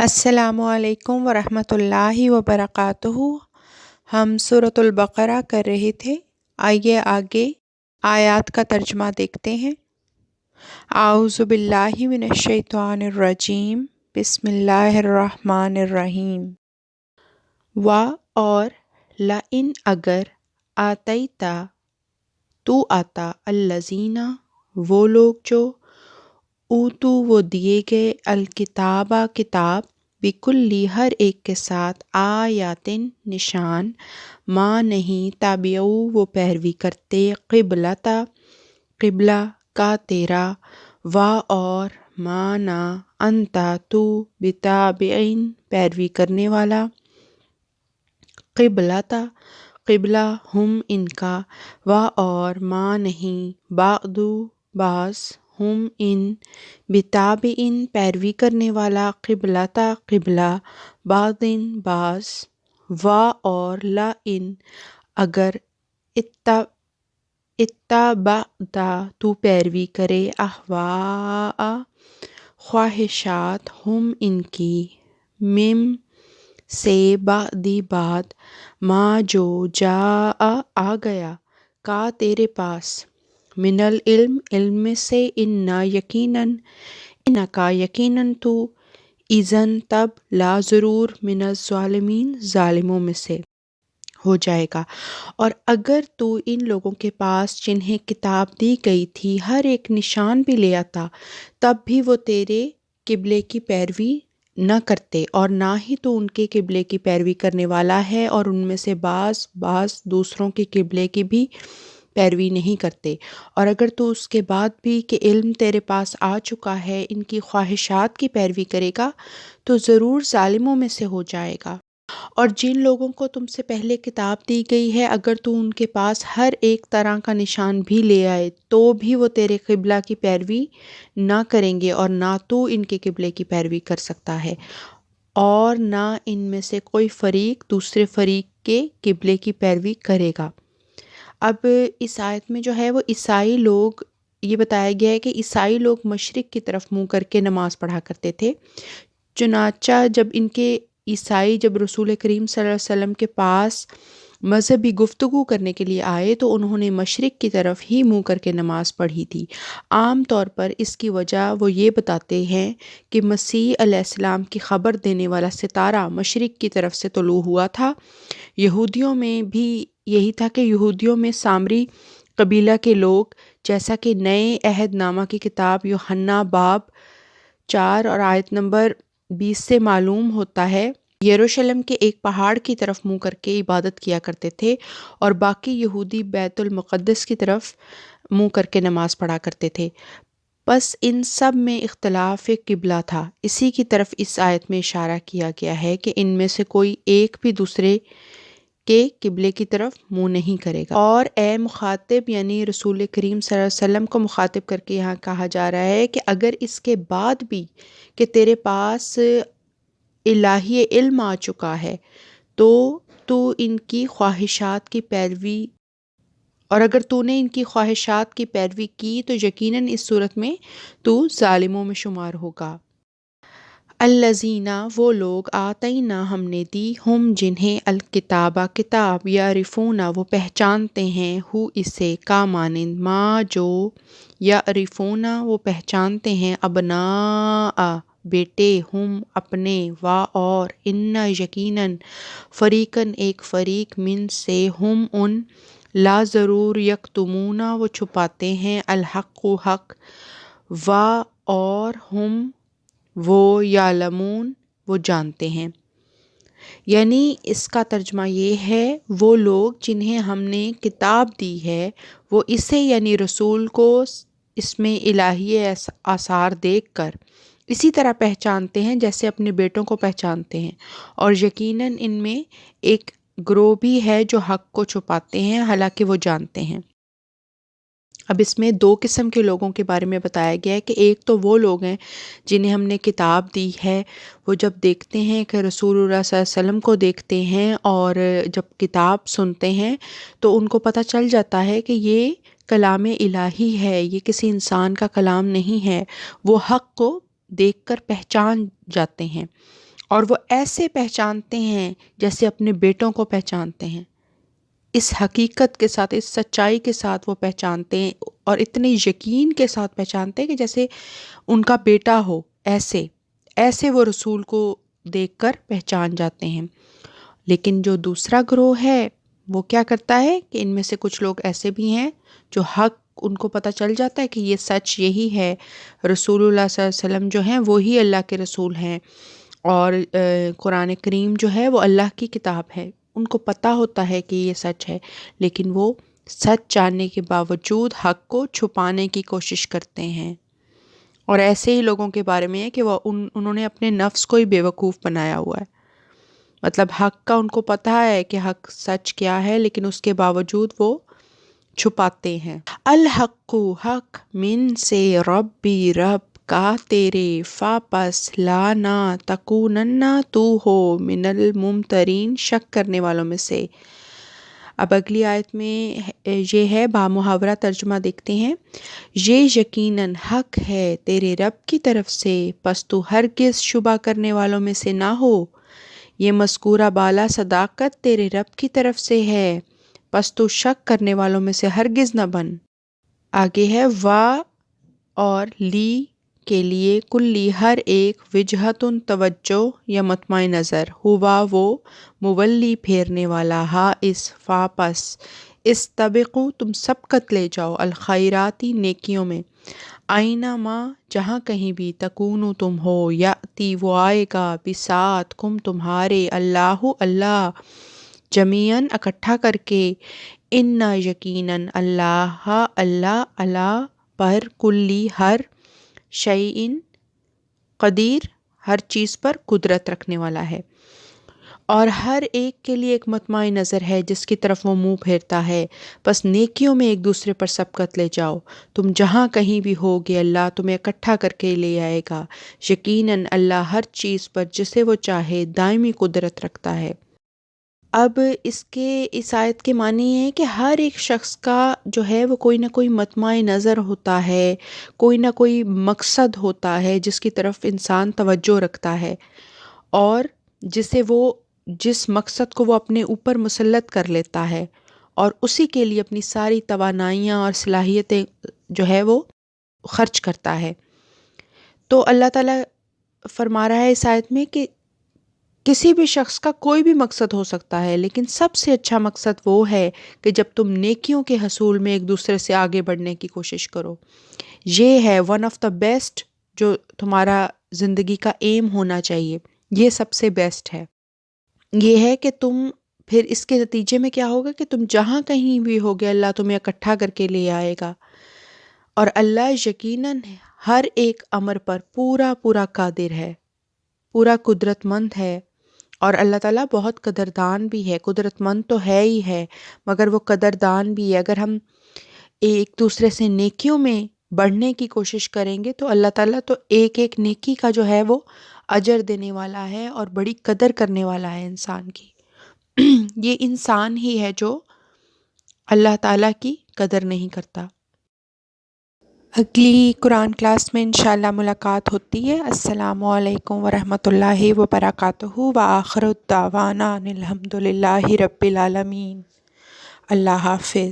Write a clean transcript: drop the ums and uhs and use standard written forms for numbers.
السلام علیکم ورحمۃ اللہ وبرکاتہ۔ ہم سورۃ البقرہ کر رہے تھے، آئیے آگے آیات کا ترجمہ دیکھتے ہیں۔ اعوذ باللہ من الشیطان الرجیم، بسم اللہ الرحمن الرحیم۔ اور لئن اگر آتیتا تو آتا الذین وہ لوگ جو اوتو وہ دیے گئے الکتاب کتاب بکلی ہر ایک کے ساتھ آیاتن نشان ما نہیں تابعو وہ پیروی کرتے قبلتا قبلہ کا تیرا اور ما نا انتا تو بتابعین پیروی کرنے والا قبلتا قبلہ ہم ان کا اور ما نہیں بعدو بعض ہم ان بتابعین پیروی کرنے والا قبلتا قبلہ بعدن بعض اور لا ان اگر اتبعتا تو پیروی کرے اہواء خواہشات ہم ان کی مم سے بعدی بعد ما جو جاء آ گیا کا تیرے پاس من العلم علم سے انکا یقیناً تو اذن تب لا ضرور من الظالمین ظالموں میں سے ہو جائے گا۔ اور اگر تو ان لوگوں کے پاس جنہیں کتاب دی گئی تھی ہر ایک نشان بھی لے آتا تب بھی وہ تیرے قبلے کی پیروی نہ کرتے، اور نہ ہی تو ان کے قبلے کی پیروی کرنے والا ہے، اور ان میں سے بعض دوسروں کے قبلے کی بھی پیروی نہیں کرتے۔ اور اگر تو اس کے بعد بھی کہ علم تیرے پاس آ چکا ہے ان کی خواہشات کی پیروی کرے گا تو ضرور ظالموں میں سے ہو جائے گا۔ اور جن لوگوں کو تم سے پہلے کتاب دی گئی ہے اگر تو ان کے پاس ہر ایک طرح کا نشان بھی لے آئے تو بھی وہ تیرے قبلہ کی پیروی نہ کریں گے، اور نہ تو ان کے قبلے کی پیروی کر سکتا ہے، اور نہ ان میں سے کوئی فریق دوسرے فریق کے قبلے کی پیروی کرے گا۔ اب اس آیت میں جو ہے وہ عیسائی لوگ، یہ بتایا گیا ہے کہ عیسائی لوگ مشرق کی طرف منہ کر کے نماز پڑھا کرتے تھے، چنانچہ جب ان کے عیسائی جب رسول کریم صلی اللہ علیہ وسلم کے پاس مذہبی گفتگو کرنے کے لیے آئے تو انہوں نے مشرق کی طرف ہی منہ کر کے نماز پڑھی تھی۔ عام طور پر اس کی وجہ وہ یہ بتاتے ہیں کہ مسیح علیہ السلام کی خبر دینے والا ستارہ مشرق کی طرف سے طلوع ہوا تھا۔ یہودیوں میں بھی یہی تھا کہ یہودیوں میں سامری قبیلہ کے لوگ، جیسا کہ نئے عہد نامہ کی کتاب یوحنا باب 4 اور آیت نمبر 20 سے معلوم ہوتا ہے، یروشلم کے ایک پہاڑ کی طرف منہ کر کے عبادت کیا کرتے تھے، اور باقی یہودی بیت المقدس کی طرف منہ کر کے نماز پڑھا کرتے تھے۔ بس ان سب میں اختلاف قبلہ تھا۔ اسی کی طرف اس آیت میں اشارہ کیا گیا ہے کہ ان میں سے کوئی ایک بھی دوسرے کے قبلے کی طرف منہ نہیں کرے گا۔ اور اے مخاطب یعنی رسول کریم صلی اللہ علیہ وسلم کو مخاطب کر کے یہاں کہا جا رہا ہے کہ اگر اس کے بعد بھی کہ تیرے پاس الہی علم آ چکا ہے تو ان کی خواہشات کی پیروی، اور اگر تو نے ان کی خواہشات کی پیروی کی تو یقیناً اس صورت میں تو ظالموں میں شمار ہوگا۔ الذین وہ لوگ آتینا ہم نے دی ہم جنہیں الکتاب کتاب یعرفون وہ پہچانتے ہیں ہو اسے کا مانند ما جو یعرفون وہ پہچانتے ہیں ابناء بیٹے ہم اپنے اور ان یقیناً فریقاً ایک فریق من سے ہم ان لا ضرور یکتمون وہ چھپاتے ہیں الحق حق اور ہم وہ یعلمون وہ جانتے ہیں۔ یعنی اس کا ترجمہ یہ ہے وہ لوگ جنہیں ہم نے کتاب دی ہے وہ اسے یعنی رسول کو اس میں الہی آثار دیکھ کر اسی طرح پہچانتے ہیں جیسے اپنے بیٹوں کو پہچانتے ہیں، اور یقیناً ان میں ایک گروہ بھی ہے جو حق کو چھپاتے ہیں حالانکہ وہ جانتے ہیں۔ اب اس میں دو قسم کے لوگوں کے بارے میں بتایا گیا ہے کہ ایک تو وہ لوگ ہیں جنہیں ہم نے کتاب دی ہے، وہ جب دیکھتے ہیں کہ رسول اللہ صلی اللہ علیہ وسلم کو دیکھتے ہیں اور جب کتاب سنتے ہیں تو ان کو پتہ چل جاتا ہے کہ یہ کلام الہی ہے، یہ کسی انسان کا کلام نہیں ہے، وہ حق کو دیکھ کر پہچان جاتے ہیں۔ اور وہ ایسے پہچانتے ہیں جیسے اپنے بیٹوں کو پہچانتے ہیں، اس حقیقت کے ساتھ، اس سچائی کے ساتھ وہ پہچانتے ہیں، اور اتنے یقین کے ساتھ پہچانتے ہیں کہ جیسے ان کا بیٹا ہو، ایسے ایسے وہ رسول کو دیکھ کر پہچان جاتے ہیں۔ لیکن جو دوسرا گروہ ہے وہ کیا کرتا ہے کہ ان میں سے کچھ لوگ ایسے بھی ہیں جو حق ان کو پتہ چل جاتا ہے کہ یہ سچ یہی ہے، رسول اللہ صلی اللہ علیہ وسلم جو ہیں وہی اللہ کے رسول ہیں، اور قرآن کریم جو ہے وہ اللہ کی کتاب ہے، ان کو پتہ ہوتا ہے کہ یہ سچ ہے، لیکن وہ سچ جاننے کے باوجود حق کو چھپانے کی کوشش کرتے ہیں۔ اور ایسے ہی لوگوں کے بارے میں ہے کہ وہ انہوں نے اپنے نفس کو ہی بیوقوف بنایا ہوا ہے، مطلب حق کا ان کو پتہ ہے کہ حق سچ کیا ہے، لیکن اس کے باوجود وہ چھپاتے ہیں۔ الحق حق من سے ربی رب کا تیرے، فاپس لانا تکوننا تو ہو من الممترین شک کرنے والوں میں سے۔ اب اگلی آیت میں یہ ہے، بامحاورہ ترجمہ دیکھتے ہیں۔ یہ یقیناً حق ہے تیرے رب کی طرف سے، پس تو ہرگز شبہ کرنے والوں میں سے نہ ہو۔ یہ مذکورہ بالا صداقت تیرے رب کی طرف سے ہے، پس تو شک کرنے والوں میں سے ہرگز نہ بن۔ آگے ہے وا اور لی کے لیے، کلی ہر ایک، وجہتن توجہ یا مطمع نظر، ہوا وہ، مولی پھیرنے والا، ہا اس، فا پس، استبقوا تم سبقت لے جاؤ، الخیراتی نیکیوں میں، آئینہ ماں جہاں کہیں بھی، تکونو تم ہو، یاتی وہ آئے گا، بسات کم تمہارے، اللہ اللہ، جمیعاً اکٹھا کر کے، انا یقیناً اللہ اللہ اللہ پر، کلی ہر، شیئن قدیر ہر چیز پر قدرت رکھنے والا ہے، اور ہر ایک کے لیے ایک مطمع نظر ہے جس کی طرف وہ منہ پھیرتا ہے۔ بس نیکیوں میں ایک دوسرے پر سبقت لے جاؤ، تم جہاں کہیں بھی ہوگے اللہ تمہیں اکٹھا کر کے لے آئے گا، یقیناً اللہ ہر چیز پر جسے وہ چاہے دائمی قدرت رکھتا ہے۔ اب اس آیت کے معنی ہے کہ ہر ایک شخص کا جو ہے وہ کوئی نہ کوئی مطمع نظر ہوتا ہے، کوئی نہ کوئی مقصد ہوتا ہے جس کی طرف انسان توجہ رکھتا ہے، اور جس مقصد کو وہ اپنے اوپر مسلط کر لیتا ہے، اور اسی کے لیے اپنی ساری توانائیاں اور صلاحیتیں جو ہے وہ خرچ کرتا ہے۔ تو اللہ تعالیٰ فرما رہا ہے اس آیت میں کہ کسی بھی شخص کا کوئی بھی مقصد ہو سکتا ہے، لیکن سب سے اچھا مقصد وہ ہے کہ جب تم نیکیوں کے حصول میں ایک دوسرے سے آگے بڑھنے کی کوشش کرو، یہ ہے ون آف دا بیسٹ جو تمہارا زندگی کا ایم ہونا چاہیے، یہ سب سے بیسٹ ہے۔ یہ ہے کہ تم پھر اس کے نتیجے میں کیا ہوگا کہ تم جہاں کہیں بھی ہوگے اللہ تمہیں اکٹھا کر کے لے آئے گا، اور اللہ یقیناً ہر ایک امر پر پورا پورا قادر ہے، پورا قدرت مند ہے، اور اللہ تعالیٰ بہت قدردان بھی ہے، قدرت مند تو ہے ہی ہے مگر وہ قدردان بھی ہے۔ اگر ہم ایک دوسرے سے نیکیوں میں بڑھنے کی کوشش کریں گے تو اللہ تعالیٰ تو ایک ایک نیکی کا جو ہے وہ اجر دینے والا ہے، اور بڑی قدر کرنے والا ہے انسان کی۔ یہ انسان ہی ہے جو اللہ تعالیٰ کی قدر نہیں کرتا۔ اگلی قرآن کلاس میں انشاءاللہ ملاقات ہوتی ہے۔ السلام علیکم ورحمۃ اللہ وبرکاتہ، وآخر الدعوانا ان الحمد للہ رب العالمین۔ اللہ حافظ۔